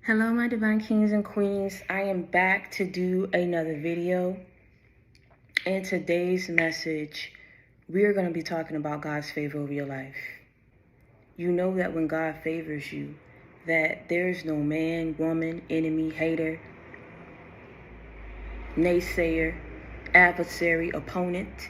Hello, my divine kings and queens. I am back to do another video. In today's message, we are going to be talking about God's favor over your life. You know that when God favors you, that there's no man, woman, enemy, hater, naysayer, adversary, opponent.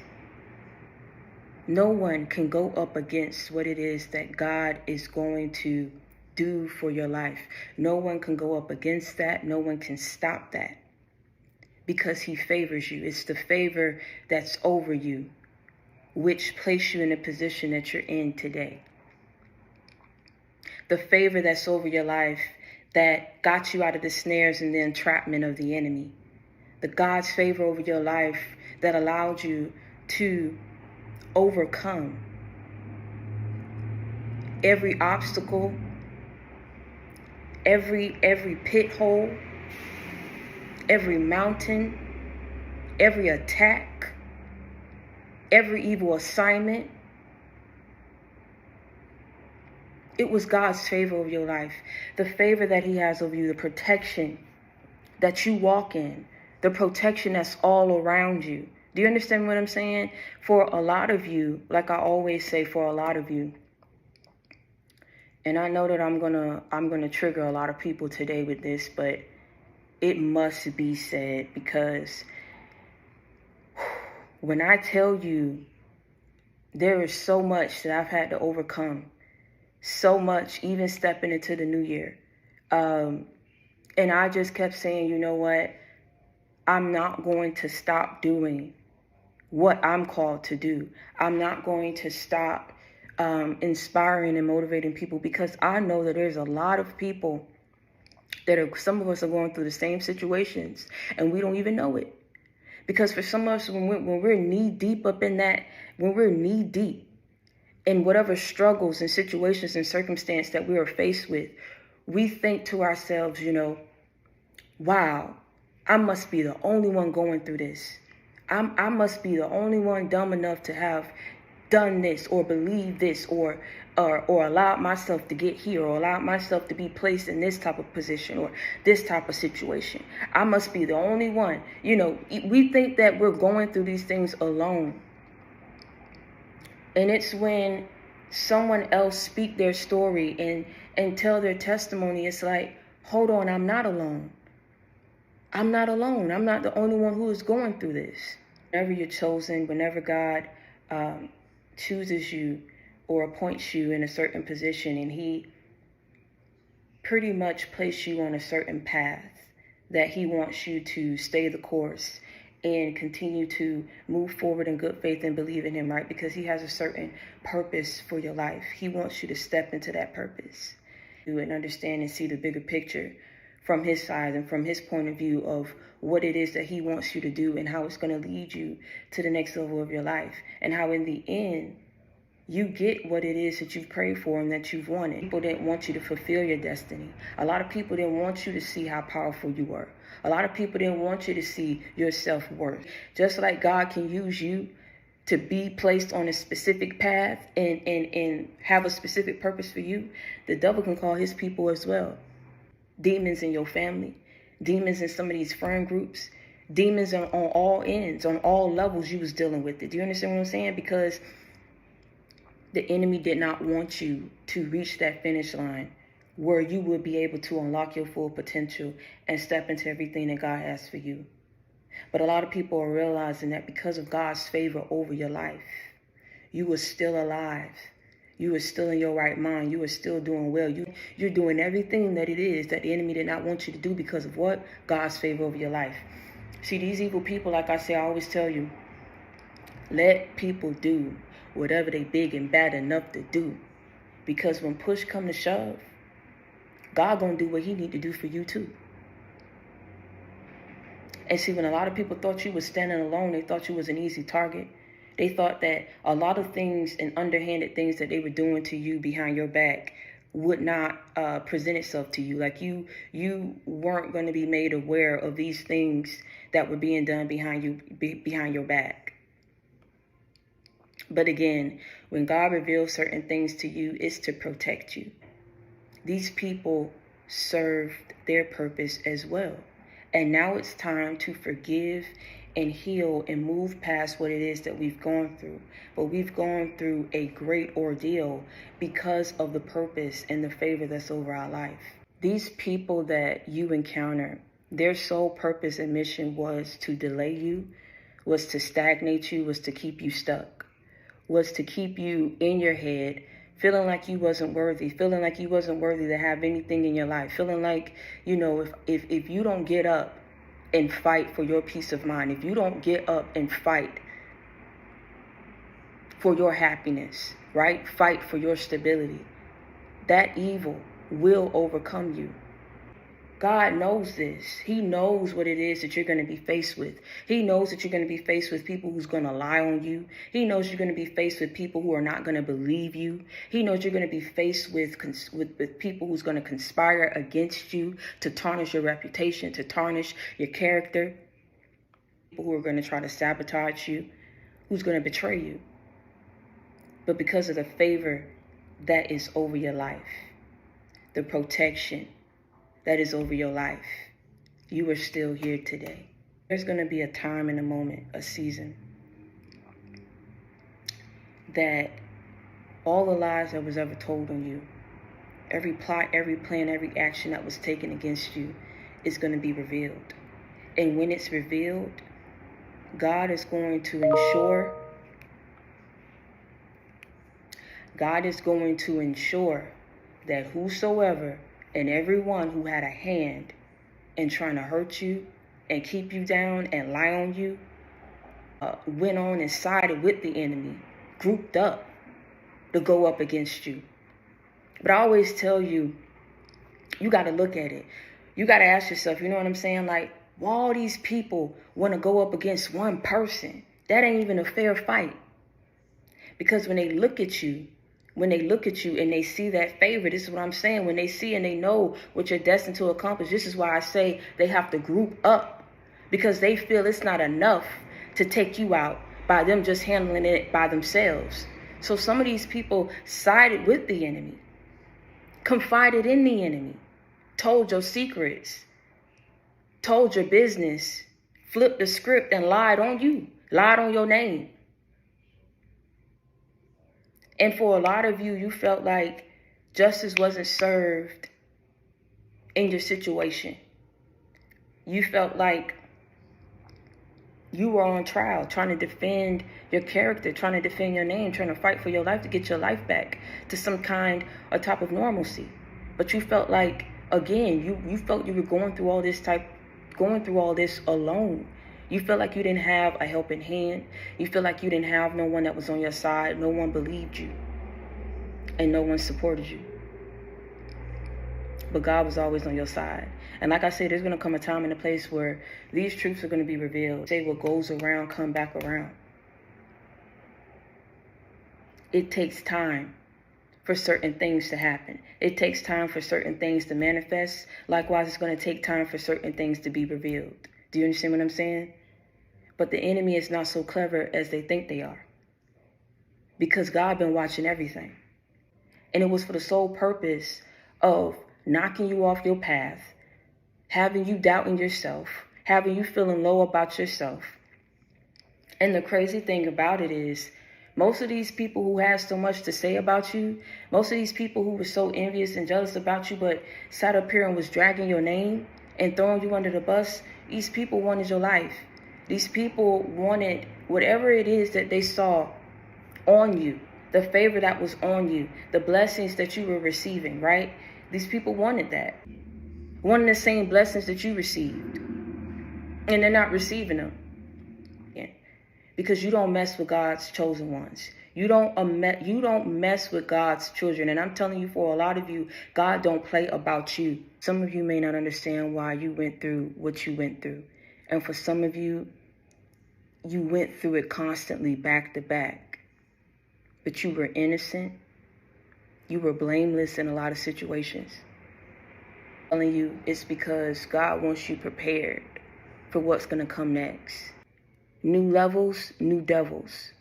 No one can go up against what it is that God is going to do for your life. No one can go up against that. No one can stop that because he favors you. It's the favor that's over you, which placed you in the position that you're in today. The favor that's over your life that got you out of the snares and the entrapment of the enemy. The God's favor over your life that allowed you to overcome every obstacle, every pit hole, every mountain, every attack, every evil assignment. It was God's favor over your life. The favor that he has over you, the protection that you walk in, the protection that's all around you. Do you understand what I'm saying? For a lot of you, like I always say, for a lot of you, and I know that I'm gonna trigger a lot of people today with this, but it must be said, because when I tell you there is so much that I've had to overcome, so much, even stepping into the new year. And I just kept saying, you know what? I'm not going to stop doing what I'm called to do. I'm not going to stop inspiring and motivating people, because I know that there's a lot of people that are, some of us are going through the same situations and we don't even know it. Because for some of us, when we're knee deep up in that, when we're knee deep in whatever struggles and situations and circumstance that we are faced with, we think to ourselves, you know, wow, I must be the only one going through this. I must be the only one dumb enough to have done this or believe this or allowed myself to get here, or allowed myself to be placed in this type of position or this type of situation. I must be the only one. You know, we think that we're going through these things alone. And it's when someone else speak their story and tell their testimony, it's like, hold on, I'm not alone. I'm not alone. I'm not the only one who is going through this. Whenever you're chosen, whenever God chooses you or appoints you in a certain position, and he pretty much places you on a certain path that he wants you to stay the course and continue to move forward in good faith and believe in him, right? Because he has a certain purpose for your life. He wants you to step into that purpose, do and understand and see the bigger picture from his side and from his point of view of what it is that he wants you to do and how it's going to lead you to the next level of your life, and how in the end you get what it is that you've prayed for and that you've wanted. People didn't want you to fulfill your destiny. A lot of people didn't want you to see how powerful you were. A lot of people didn't want you to see your self-worth. Just like God can use you to be placed on a specific path and have a specific purpose for you, the devil can call his people as well. Demons in your family, demons in some of these friend groups, demons on all ends, on all levels you was dealing with it. Do you understand what I'm saying? Because the enemy did not want you to reach that finish line where you would be able to unlock your full potential and step into everything that God has for you. But a lot of people are realizing that because of God's favor over your life, you are still alive. You are still in your right mind. You are still doing well. You're doing everything that it is that the enemy did not want you to do because of what? God's favor over your life. See, these evil people, like I say, I always tell you, let people do whatever they big and bad enough to do. Because when push come to shove, God gonna do what he need to do for you too. And see, when a lot of people thought you was standing alone, they thought you was an easy target. They thought that a lot of things and underhanded things that they were doing to you behind your back would not present itself to you. Like you weren't going to be made aware of these things that were being done behind your back. But again, when God reveals certain things to you, it's to protect you. These people served their purpose as well. And now it's time to forgive and heal and move past what it is that we've gone through. But we've gone through a great ordeal because of the purpose and the favor that's over our life. These people that you encounter, their sole purpose and mission was to delay you, was to stagnate you, was to keep you stuck, was to keep you in your head, feeling like you wasn't worthy, feeling like you wasn't worthy to have anything in your life, feeling like, if you don't get up and fight for your peace of mind, if you don't get up and fight for your happiness, right? Fight for your stability, that evil will overcome you. God knows this. He knows what it is that you're going to be faced with. He knows that you're going to be faced with people who's going to lie on you. He knows you're going to be faced with people who are not going to believe you. He knows you're going to be faced with people who's going to conspire against you to tarnish your reputation, to tarnish your character. People who are going to try to sabotage you, who's going to betray you. But because of the favor that is over your life, the protection that is over your life, you are still here today. There's going to be a time and a moment, a season, that all the lies that was ever told on you, every plot, every plan, every action that was taken against you is going to be revealed. And when it's revealed, God is going to ensure that whosoever and everyone who had a hand in trying to hurt you and keep you down and lie on you went on and sided with the enemy, grouped up to go up against you. But I always tell you, you got to look at it. You got to ask yourself, you know what I'm saying? Like, why all these people want to go up against one person? That ain't even a fair fight. Because when they look at you and they see that favor, this is what I'm saying, when they see and they know what you're destined to accomplish, this is why I say they have to group up, because they feel it's not enough to take you out by them just handling it by themselves. So some of these people sided with the enemy, confided in the enemy, told your secrets, told your business, flipped the script and lied on you, lied on your name. And for a lot of you, you felt like justice wasn't served in your situation. You felt like you were on trial, trying to defend your character, trying to defend your name, trying to fight for your life to get your life back to some kind of type of normalcy. But you felt like, again, you felt you were going through all this alone. You feel like you didn't have a helping hand. You feel like you didn't have no one that was on your side. No one believed you. And no one supported you. But God was always on your side. And like I said, there's going to come a time and a place where these truths are going to be revealed. Say what goes around, come back around. It takes time for certain things to happen. It takes time for certain things to manifest. Likewise, it's going to take time for certain things to be revealed. Do you understand what I'm saying? But the enemy is not so clever as they think they are. Because God been watching everything. And it was for the sole purpose of knocking you off your path, having you doubting yourself, having you feeling low about yourself. And the crazy thing about it is, most of these people who have so much to say about you, most of these people who were so envious and jealous about you, but sat up here and was dragging your name and throwing you under the bus, these people wanted your life. These people wanted whatever it is that they saw on you, the favor that was on you, the blessings that you were receiving, right? These people wanted that. Wanted the same blessings that you received. And they're not receiving them. Yeah. Because you don't mess with God's chosen ones. You don't mess with God's children. And I'm telling you, for a lot of you, God don't play about you. Some of you may not understand why you went through what you went through. And for some of you, you went through it constantly back to back. But you were innocent. You were blameless in a lot of situations. I'm telling you, it's because God wants you prepared for what's going to come next. New levels, new devils.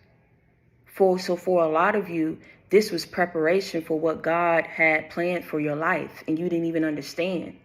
So for a lot of you, This was preparation for what God had planned for your life, and you didn't even understand.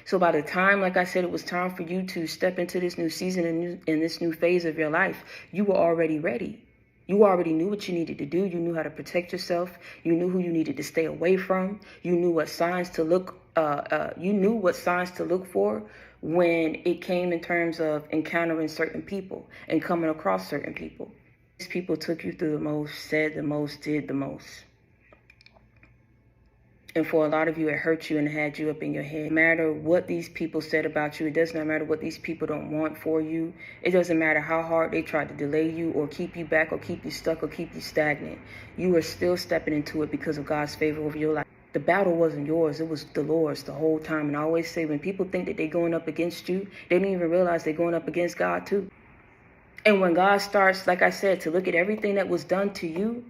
So by the time, like I said, it was time for you to step into this new season and in this new phase of your life, you were already ready. You already knew what you needed to do. You knew how to protect yourself. You knew who you needed to stay away from. You knew what signs to look. You knew what signs to look for when it came in terms of encountering certain people and coming across certain people. These people took you through the most, said the most, did the most. And for a lot of you, it hurt you and had you up in your head. No matter what these people said about you, it does not matter what these people don't want for you. It doesn't matter how hard they tried to delay you or keep you back or keep you stuck or keep you stagnant. You are still stepping into it because of God's favor over your life. The battle wasn't yours. It was the Lord's the whole time. And I always say, when people think that they're going up against you, they don't even realize they're going up against God too. And when God starts, like I said, to look at everything that was done to you,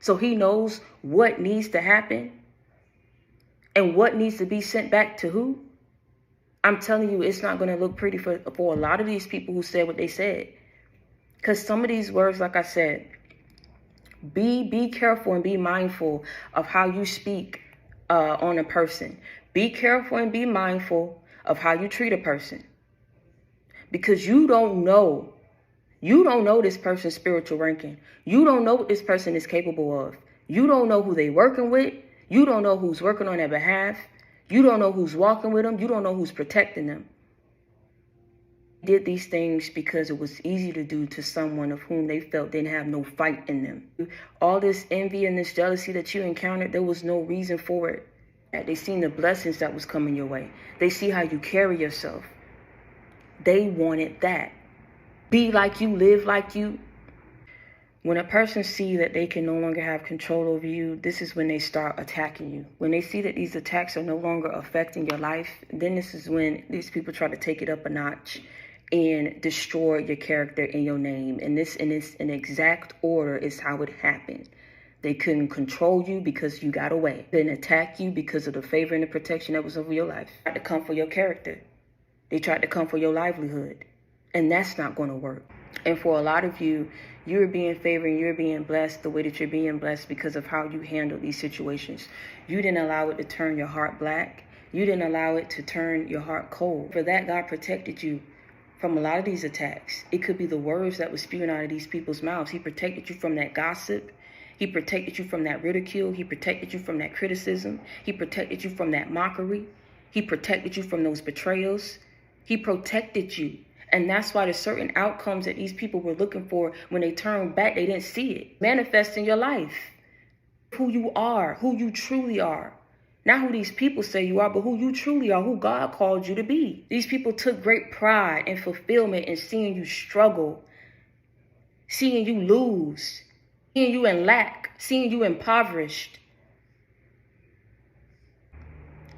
so he knows what needs to happen and what needs to be sent back to who, I'm telling you, it's not going to look pretty for a lot of these people who said what they said. Because some of these words, like I said, be careful and be mindful of how you speak on a person. Be careful and be mindful of how you treat a person. Because you don't know this person's spiritual ranking. You don't know what this person is capable of. You don't know who they're working with. You don't know who's working on their behalf. You don't know who's walking with them. You don't know who's protecting them. Did these things because it was easy to do to someone of whom they felt didn't have no fight in them. All this envy and this jealousy that you encountered, there was no reason for it. They seen the blessings that was coming your way. They see how you carry yourself. They wanted that. Be like you, live like you. When a person sees that they can no longer have control over you, this is when they start attacking you. When they see that these attacks are no longer affecting your life, then this is when these people try to take it up a notch and destroy your character and your name. And this in exact order is how it happened. They couldn't control you because you got away. They didn't attack you because of the favor and the protection that was over your life. They tried to come for your character. They tried to come for your livelihood. And that's not going to work. And for a lot of you, you're being favored and you're being blessed the way that you're being blessed because of how you handle these situations. You didn't allow it to turn your heart black. You didn't allow it to turn your heart cold. For that, God protected you from a lot of these attacks. It could be the words that were spewing out of these people's mouths. He protected you from that gossip. He protected you from that ridicule. He protected you from that criticism. He protected you from that mockery. He protected you from those betrayals. He protected you. And that's why the certain outcomes that these people were looking for, when they turned back, they didn't see it manifest in your life. Who you are, who you truly are. Not who these people say you are, but who you truly are, who God called you to be. These people took great pride and fulfillment in seeing you struggle, seeing you lose, seeing you in lack, seeing you impoverished.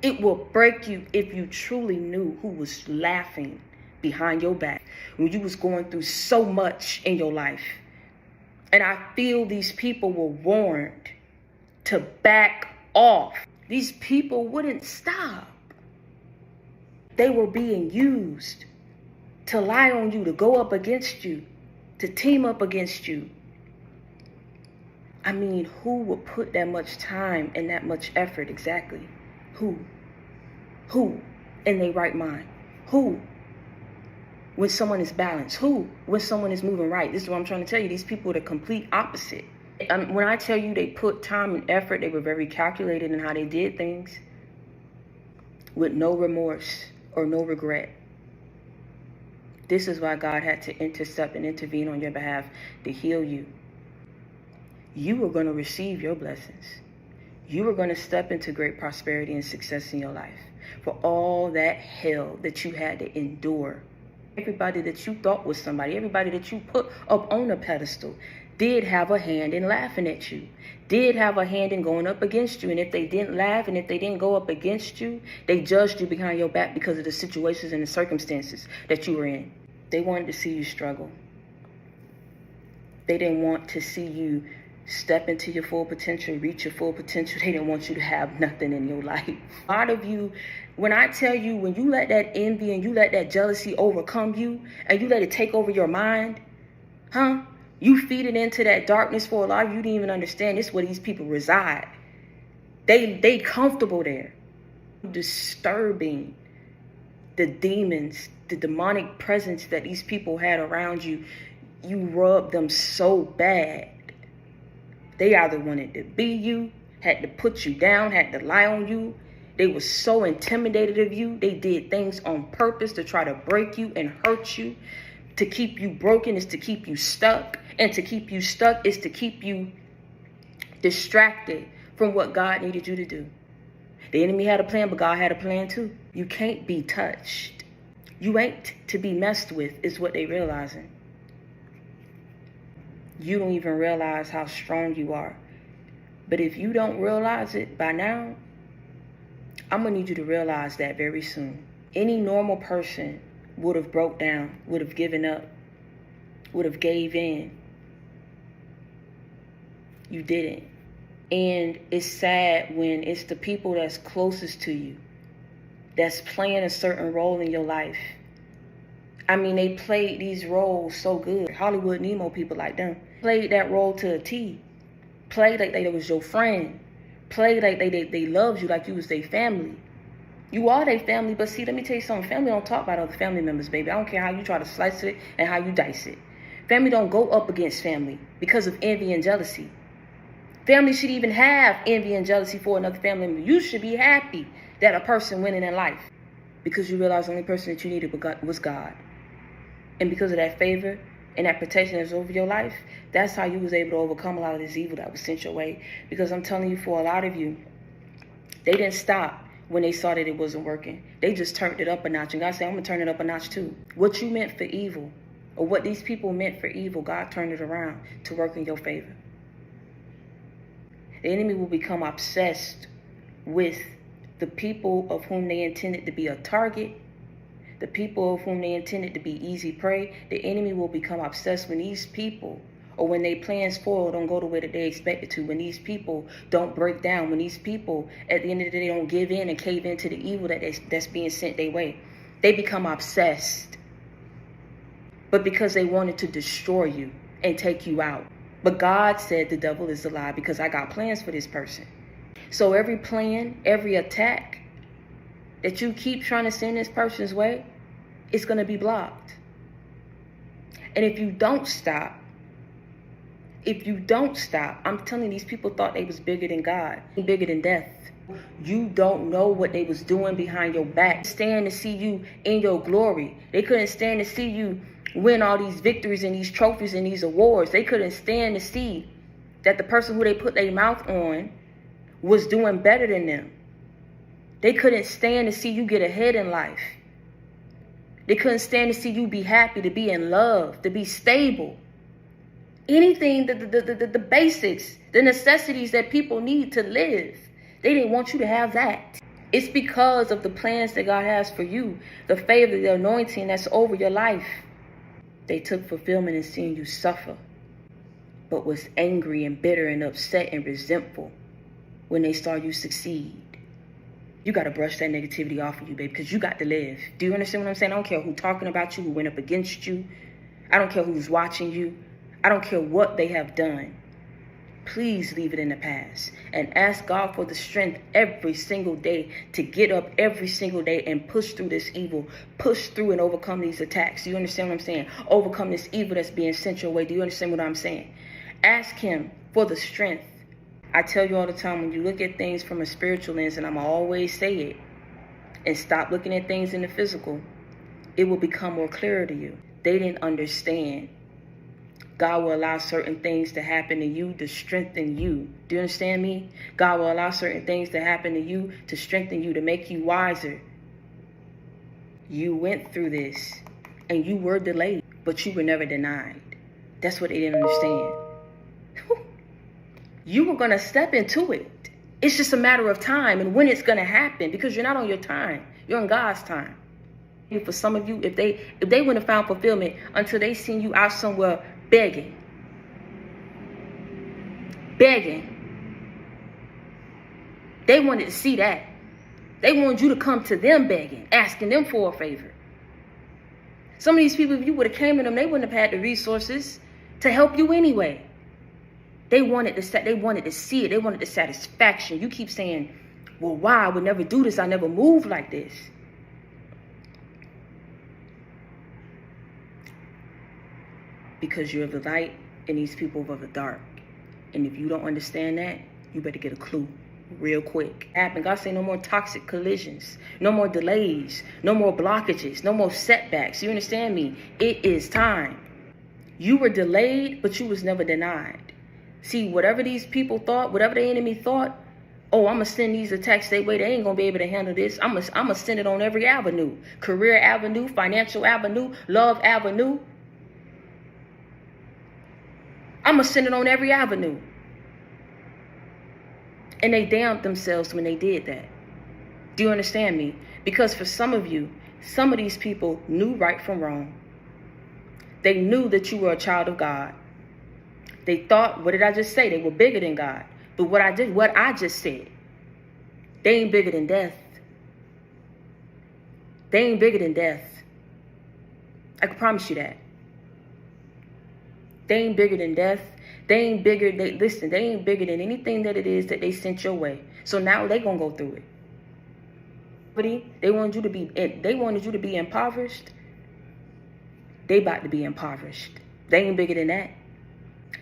It will break you if you truly knew who was laughing behind your back when you was going through so much in your life. And I feel these people were warned to back off. These people wouldn't stop. They were being used to lie on you, to go up against you, to team up against you. I mean, who would put that much time and that much effort exactly? Who? Who in their right mind? Who? When someone is balanced? Who? When someone is moving right? This is what I'm trying to tell you. These people are the complete opposite. When I tell you they put time and effort, they were very calculated in how they did things with no remorse or no regret. This is why God had to intercept and intervene on your behalf to heal you. You were going to receive your blessings. You were going to step into great prosperity and success in your life for all that hell that you had to endure. Everybody that you thought was somebody, everybody that you put up on a pedestal did have a hand in laughing at you, did have a hand in going up against you. And if they didn't laugh and if they didn't go up against you, they judged you behind your back because of the situations and the circumstances that you were in. They wanted to see you struggle. They didn't want to see you step into your full potential, reach your full potential. They didn't want you to have nothing in your life. A lot of you, when I tell you, when you let that envy and you let that jealousy overcome you and you let it take over your mind, You feed it into that darkness for a lot of you didn't even understand this is where these people reside. They comfortable there. Disturbing the demons, the demonic presence that these people had around you. You rubbed them so bad. They either wanted to be you, had to put you down, had to lie on you. They were so intimidated of you. They did things on purpose to try to break you and hurt you. To keep you broken is to keep you stuck. And to keep you stuck is to keep you distracted from what God needed you to do. The enemy had a plan, but God had a plan too. You can't be touched. You ain't to be messed with is what they realizing. You don't even realize how strong you are. But if you don't realize it by now, I'm going to need you to realize that very soon. Any normal person would have broke down, would have given up, would have gave in. You didn't. And it's sad when it's the people that's closest to you that's playing a certain role in your life. I mean, they played these roles so good. Hollywood Nemo people like them played that role to a T. Played like they was your friend. Played like they loved you, like you was their family. You are their family, but see, let me tell you something. Family don't talk about other family members, baby. I don't care how you try to slice it and how you dice it. Family don't go up against family because of envy and jealousy. Family should even have envy and jealousy for another family member. You should be happy that a person winning in life because you realize the only person that you needed was God. And because of that favor and that protection that's over your life, that's how you was able to overcome a lot of this evil that was sent your way. Because I'm telling you, for a lot of you, they didn't stop when they saw that it wasn't working. They just turned it up a notch. And God said, I'm going to turn it up a notch too. What you meant for evil, or what these people meant for evil, God turned it around to work in your favor. The enemy will become obsessed with the people of whom they intended to be a target, the people of whom they intended to be easy prey. The enemy will become obsessed when these people, or when their plans forward don't go the way that they expect it to, when these people don't break down, when these people, at the end of the day, don't give in and cave into the evil that's being sent their way. They become obsessed. But because they wanted to destroy you and take you out. But God said the devil is a lie because I got plans for this person. So every plan, every attack that you keep trying to send this person's way, it's going to be blocked. And if you don't stop, I'm telling you, these people thought they was bigger than God, bigger than death. You don't know what they was doing behind your back. Stand to see you in your glory. They couldn't stand to see you win all these victories and these trophies and these awards. They couldn't stand to see that the person who they put their mouth on was doing better than them. They couldn't stand to see you get ahead in life. They couldn't stand to see you be happy, to be in love, to be stable. Anything, the basics, the necessities that people need to live. They didn't want you to have that. It's because of the plans that God has for you, the favor, the anointing that's over your life. They took fulfillment in seeing you suffer, but was angry and bitter and upset and resentful when they saw you succeed. You got to brush that negativity off of you, baby, because you got to live. Do you understand what I'm saying? I don't care who's talking about you, who went up against you. I don't care who's watching you. I don't care what they have done. Please leave it in the past and ask God for the strength every single day to get up every single day and push through this evil, push through and overcome these attacks. Do you understand what I'm saying? Overcome this evil that's being sent your way. Do you understand what I'm saying? Ask him for the strength. I tell you all the time, when you look at things from a spiritual lens, and I'm always say it, and stop looking at things in the physical, it will become more clear to you. They didn't understand. God will allow certain things to happen to you to strengthen you. Do you understand me? God will allow certain things to happen to you to strengthen you, to make you wiser. You went through this and you were delayed, but you were never denied. That's what they didn't understand. You were going to step into it. It's just a matter of time and when it's going to happen, because you're not on your time. You're on God's time. For some of you, if they wouldn't have found fulfillment until they seen you out somewhere begging. They wanted to see that. They wanted you to come to them begging, asking them for a favor. Some of these people, if you would have came to them, they wouldn't have had the resources. to help you anyway. They wanted to see it. They wanted the satisfaction. You keep saying, well, why? I would never do this. I never moved like this. Because you're the light and these people are the dark. And if you don't understand that, you better get a clue real quick. God say no more toxic collisions, no more delays, no more blockages, no more setbacks. You understand me? It is time. You were delayed, but you was never denied. See, whatever these people thought, whatever the enemy thought, oh, I'm going to send these attacks their way. They ain't going to be able to handle this. I'm going to send it on every avenue. Career avenue, financial avenue, love avenue. I'm going to send it on every avenue. And they damned themselves when they did that. Do you understand me? Because for some of you, some of these people knew right from wrong. They knew that you were a child of God. They thought, what did I just say? They were bigger than God. But what I just said, they ain't bigger than death. They ain't bigger than death. I can promise you that. They ain't bigger than death. They ain't bigger. They ain't bigger than anything that it is that they sent your way. So now they gonna go through it. They wanted you to be impoverished. They about to be impoverished. They ain't bigger than that.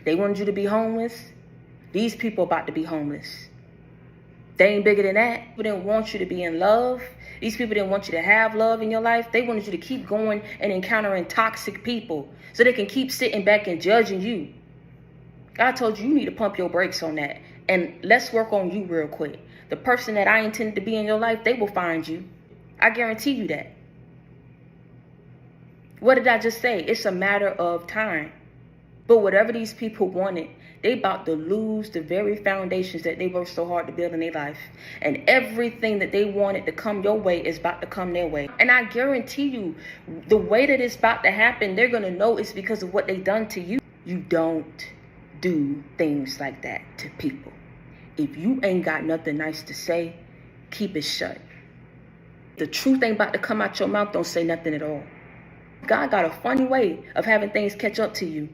They wanted you to be homeless. These people about to be homeless. They ain't bigger than that. People didn't want you to be in love. These people didn't want you to have love in your life. They wanted you to keep going and encountering toxic people so they can keep sitting back and judging you. God told you need to pump your brakes on that. And let's work on you real quick. The person that I intended to be in your life, they will find you. I guarantee you that. What did I just say? It's a matter of time. But whatever these people wanted, they about to lose the very foundations that they worked so hard to build in their life. And everything that they wanted to come your way is about to come their way. And I guarantee you, the way that it's about to happen, they're going to know it's because of what they done to you. You don't do things like that to people. If you ain't got nothing nice to say, keep it shut. The truth ain't about to come out your mouth, don't say nothing at all. God got a funny way of having things catch up to you.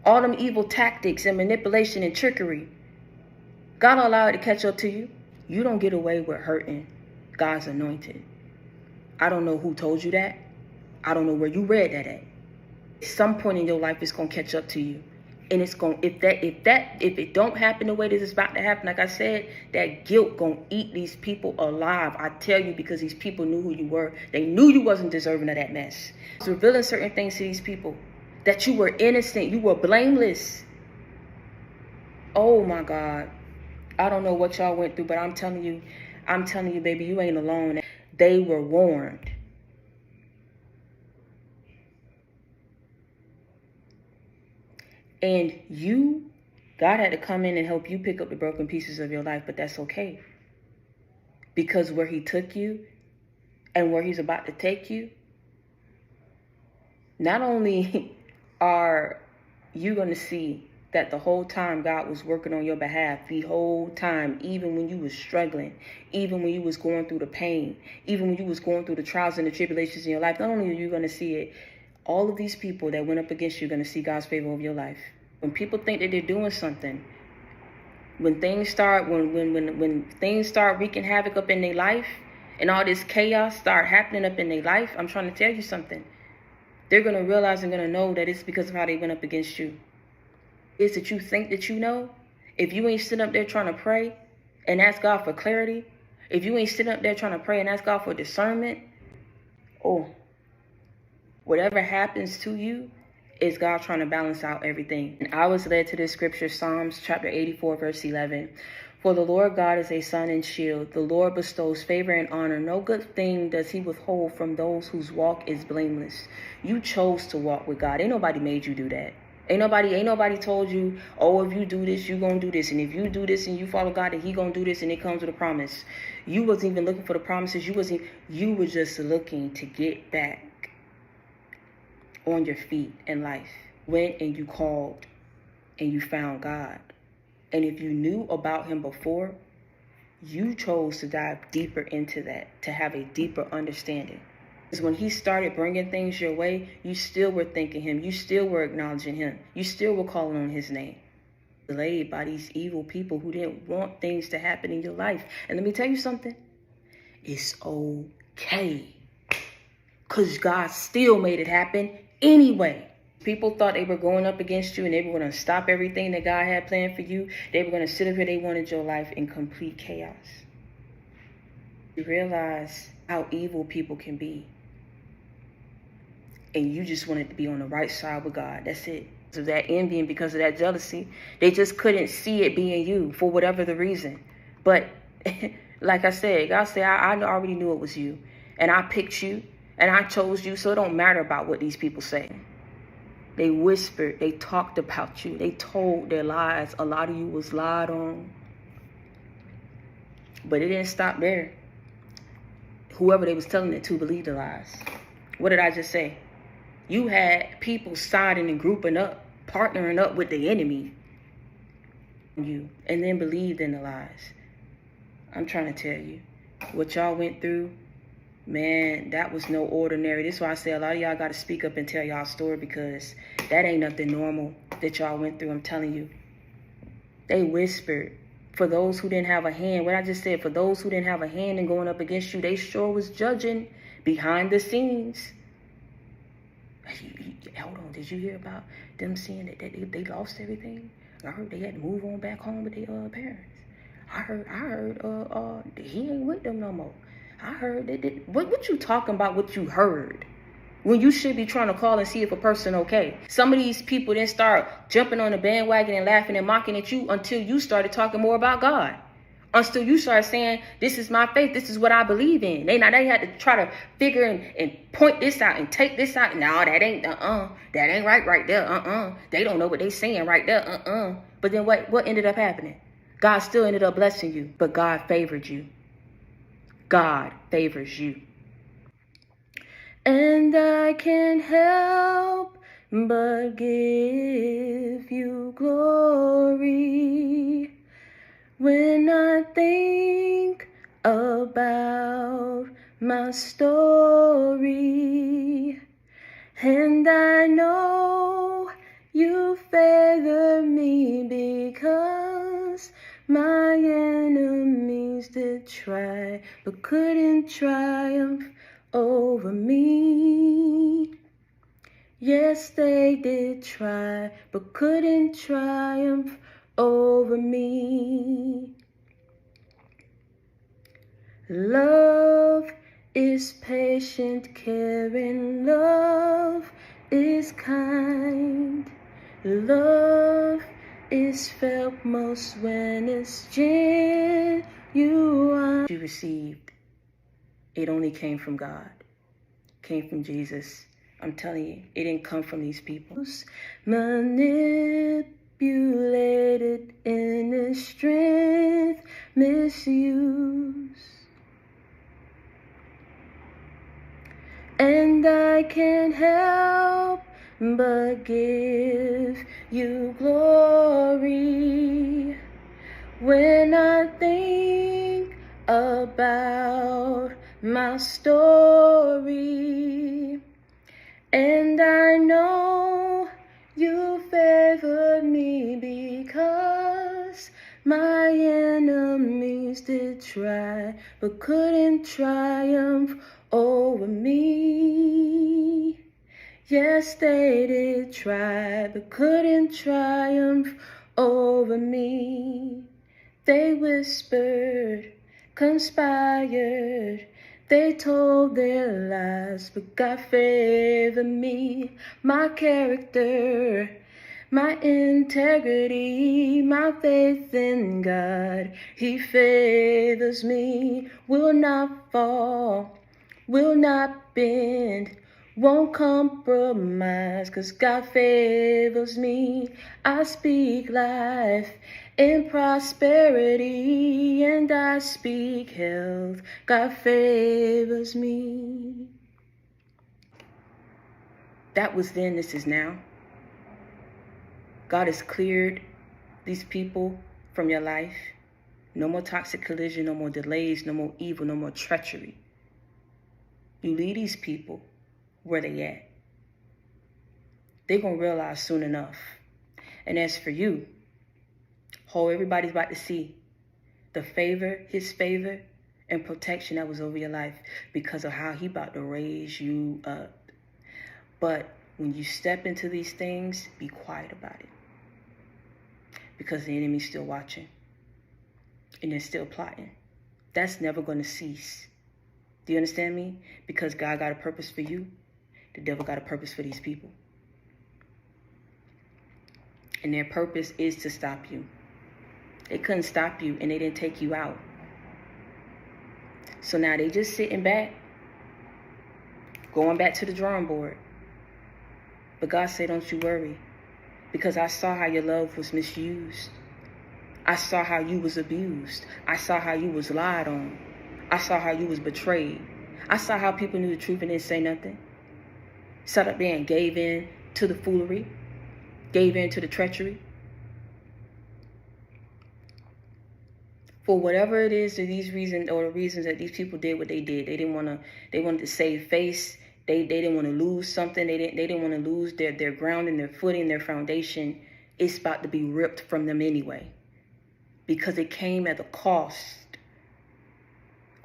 All them evil tactics and manipulation and trickery, God will allow it to catch up to you. You don't get away with hurting God's anointed. I don't know who told you that. I don't know where you read that at. At some point in your life, it's gonna catch up to you, and it's gonna if it don't happen the way this is about to happen, like I said, that guilt gonna eat these people alive. I tell you, because these people knew who you were. They knew you wasn't deserving of that mess. It's revealing certain things to these people. That you were innocent, you were blameless. Oh my God. I don't know what y'all went through, but I'm telling you, baby, you ain't alone. They were warned. And God had to come in and help you pick up the broken pieces of your life, but that's okay. Because where he took you and where he's about to take you, not only are you going to see that the whole time God was working on your behalf, the whole time, even when you was struggling, even when you was going through the pain, even when you was going through the trials and the tribulations in your life, not only are you going to see it, all of these people that went up against you are going to see God's favor over your life. When people think that they're doing something, when things start wreaking havoc up in their life and all this chaos start happening up in their life, I'm trying to tell you something. They're going to realize and going to know that it's because of how they went up against you. It's that you think that you know. If you ain't sitting up there trying to pray and ask God for clarity, if you ain't sitting up there trying to pray and ask God for discernment, whatever happens to you is God trying to balance out everything. And I was led to this scripture, Psalms chapter 84, verse 11. For the Lord God is a sun and shield. The Lord bestows favor and honor. No good thing does he withhold from those whose walk is blameless. You chose to walk with God. Ain't nobody made you do that. Ain't nobody told you, oh, if you do this, you gonna do this. And if you do this and you follow God, then he gonna do this, and it comes with a promise. You wasn't even looking for the promises. You were just looking to get back on your feet in life. Went and you called and you found God. And if you knew about him before, you chose to dive deeper into that, to have a deeper understanding. Because when he started bringing things your way, you still were thanking him. You still were acknowledging him. You still were calling on his name. Delayed by these evil people who didn't want things to happen in your life. And let me tell you something. It's okay. Because God still made it happen anyway. People thought they were going up against you and they were going to stop everything that God had planned for you. They were going to sit up here. They wanted your life in complete chaos. You realize how evil people can be. And you just wanted to be on the right side with God. That's it. Because of that envy and because of that jealousy, they just couldn't see it being you for whatever the reason. But like I said, God said, I already knew it was you. And I picked you and I chose you. So it don't matter about what these people say. They whispered. They talked about you. They told their lies. A lot of you was lied on. But it didn't stop there. Whoever they was telling it to believed the lies. What did I just say? You had people siding and grouping up, partnering up with the enemy. And then believed in the lies. I'm trying to tell you, what y'all went through, man, that was no ordinary. This is why I say a lot of y'all got to speak up and tell y'all story, because that ain't nothing normal that y'all went through. I'm telling you. They whispered. For those who didn't have a hand, what I just said, for those who didn't have a hand in going up against you, they sure was judging behind the scenes. Hold on, did you hear about them saying that they lost everything? I heard they had to move on back home with their parents. I heard he ain't with them no more. I heard that what you talking about, what you heard? When you should be trying to call and see if a person okay. Some of these people then start jumping on the bandwagon and laughing and mocking at you until you started talking more about God. Until you start saying, this is my faith, this is what I believe in. They had to try to figure and point this out and take this out. No, that ain't that ain't right there. They don't know what they saying right there. But then what ended up happening? God still ended up blessing you, but God favored you. God favors you. And I can't help but give you glory when I think about my story. And I know you favor me because my enemies did try, but couldn't triumph over me. Yes, they did try, but couldn't triumph over me. Love is patient, caring. Love is kind. Love is felt most when it's genuine. You received. It only came from God. Came from Jesus. I'm telling you, it didn't come from these people. Manipulated inner strength, misuse. And I can't help but give you glory when I think about my story. And I know you favored me because my enemies did try, but couldn't triumph over me. Yes, they did try, but couldn't triumph over me. They whispered, conspired, they told their lies, but God favored me. My character, my integrity, my faith in God, He favors me. Will not fall, will not bend, won't compromise, 'cause God favors me. I speak life in prosperity, and I speak health. God favors me. That was then, this is now. God has cleared these people from your life. No more toxic collision, no more delays, no more evil, no more treachery. You leave these people where they at. They're going to realize soon enough. And as for you, everybody's about to see the favor, his favor, and protection that was over your life because of how he about to raise you up. But when you step into these things, be quiet about it. Because the enemy's still watching. And they're still plotting. That's never going to cease. Do you understand me? Because God got a purpose for you. The devil got a purpose for these people. And their purpose is to stop you. They couldn't stop you and they didn't take you out. So now they just sitting back, going back to the drawing board. But God said, don't you worry. Because I saw how your love was misused. I saw how you was abused. I saw how you was lied on. I saw how you was betrayed. I saw how people knew the truth and didn't say nothing. Sat up there and gave in to the foolery. Gave in to the treachery. For whatever it is, these reasons or the reasons that these people did what they did, they wanted to save face. They didn't want to lose something. They didn't want to lose their ground and their footing, their foundation. It's about to be ripped from them anyway. Because it came at the cost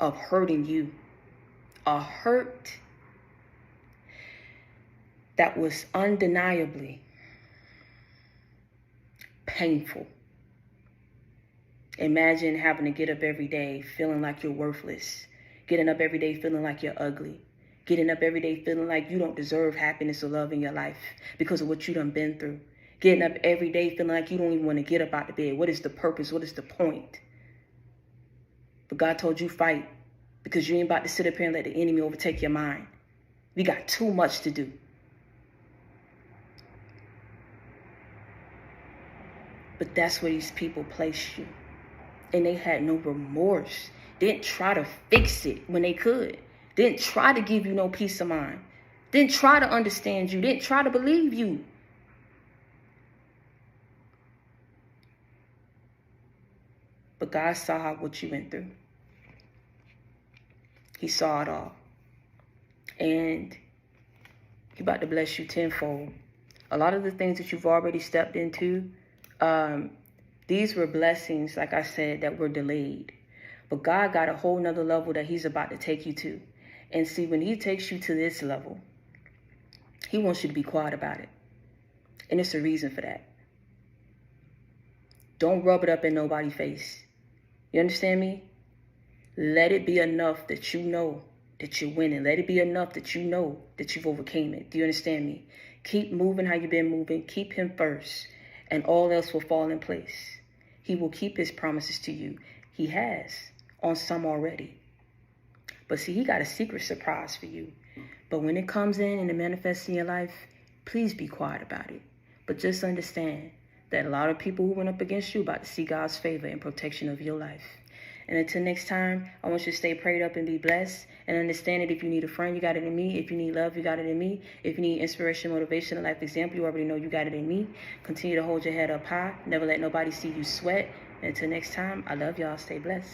of hurting you. A hurt that was undeniably painful. Imagine having to get up every day feeling like you're worthless. Getting up every day feeling like you're ugly. Getting up every day feeling like you don't deserve happiness or love in your life because of what you done been through. Getting up every day feeling like you don't even want to get up out of bed. What is the purpose? What is the point? But God told you fight because you ain't about to sit up here and let the enemy overtake your mind. We got too much to do. But that's where these people placed you. And they had no remorse. Didn't try to fix it when they could. Didn't try to give you no peace of mind. Didn't try to understand you. Didn't try to believe you. But God saw what you went through. He saw it all. And He about to bless you tenfold. A lot of the things that you've already stepped into, these were blessings, like I said, that were delayed. But God got a whole nother level that He's about to take you to. And see, when He takes you to this level, He wants you to be quiet about it. And it's a reason for that. Don't rub it up in nobody's face. You understand me? Let it be enough that you know that you're winning. Let it be enough that you know that you've overcame it. Do you understand me? Keep moving how you've been moving. Keep Him first. And all else will fall in place. He will keep His promises to you. He has on some already. But see, He got a secret surprise for you. But when it comes in and it manifests in your life, please be quiet about it. But just understand that a lot of people who went up against you about to see God's favor and protection of your life. And until next time, I want you to stay prayed up and be blessed. And understand that if you need a friend, you got it in me. If you need love, you got it in me. If you need inspiration, motivation, and life example, you already know you got it in me. Continue to hold your head up high. Never let nobody see you sweat. And until next time, I love y'all. Stay blessed.